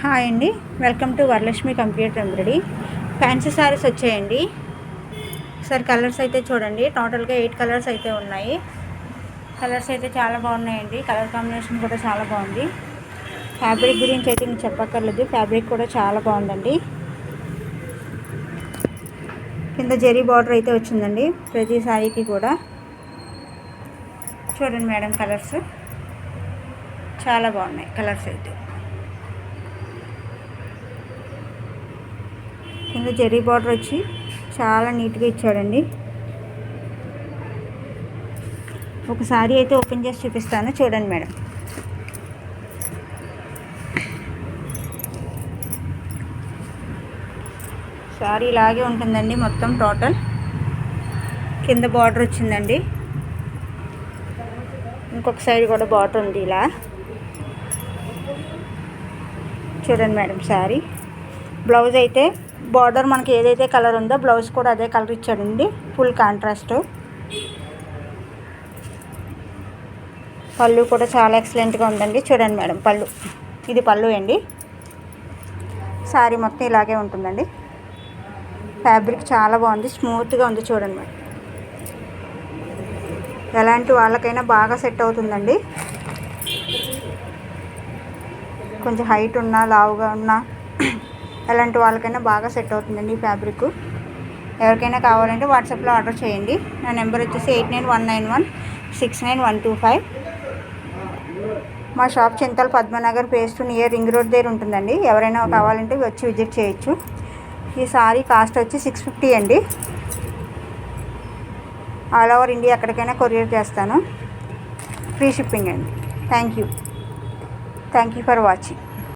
Hi అండి, welcome to Varalakshmi computer embroidery. Fancy saris వచ్చాయండి. Sir colours అయితే చూడండి, టోటల్గా 8 కలర్స్ అయితే ఉన్నాయి. కలర్స్ అయితే చాలా బాగున్నాయండి. కలర్ కాంబినేషన్ కూడా చాలా బాగుంది. ఫ్యాబ్రిక్ గురించి అయితే నేను చెప్పక్కర్లేదు, ఫ్యాబ్రిక్ కూడా చాలా బాగుందండి. కింద జరీ బార్డర్ అయితే వచ్చిందండి ప్రతి శారీకి కూడా. చూడండి మేడం, కలర్స్ చాలా బాగున్నాయి. కలర్స్ అయితే కింద జరీ బార్డర్ వచ్చి చాలా నీట్గా ఇచ్చాడండి. ఒక సారీ అయితే ఓపెన్ చేసి చూపిస్తాను, చూడండి మేడం. సారీ ఇలాగే ఉంటుందండి మొత్తం టోటల్. కింద బార్డర్ వచ్చిందండి, ఇంకొక సైడ్ కూడా బార్డర్ ఉంది ఇలా. చూడండి మేడం సారీ. బ్లౌజ్ అయితే బార్డర్ మనకి ఏదైతే కలర్ ఉందో బ్లౌజ్ కూడా అదే కలర్ ఇచ్చాడండి, ఫుల్ కాంట్రాస్ట్. పళ్ళు కూడా చాలా ఎక్సలెంట్గా ఉందండి. చూడండి మేడం, పళ్ళు ఇది పళ్ళు అండి. శారీ మొత్తం ఇలాగే ఉంటుందండి. ఫ్యాబ్రిక్ చాలా బాగుంది, స్మూత్గా ఉంది. చూడండి మేడం, ఎలాంటి వాళ్ళకైనా బాగా సెట్ అవుతుందండి. కొంచెం హైట్ ఉన్నా లావుగా ఉన్నా ఎలాంటి వాళ్ళకైనా బాగా సెట్ అవుతుందండి ఈ ఫ్యాబ్రిక్. ఎవరికైనా కావాలంటే వాట్సాప్లో ఆర్డర్ చేయండి. నా నెంబర్ వచ్చేసి 8919969125. మా shop Chintal Padmanagar phase 2 near ring road దగ్గర ఉంటుందండి. ఎవరైనా కావాలంటే వచ్చి విజిట్ చేయొచ్చు. ఈ సారీ కాస్ట్ వచ్చి 650 అండి. ఆల్ ఓవర్ ఇండియా ఎక్కడికైనా కొరియర్ చేస్తాను, ఫ్రీ షిప్పింగ్ అండి. Thank you for watching.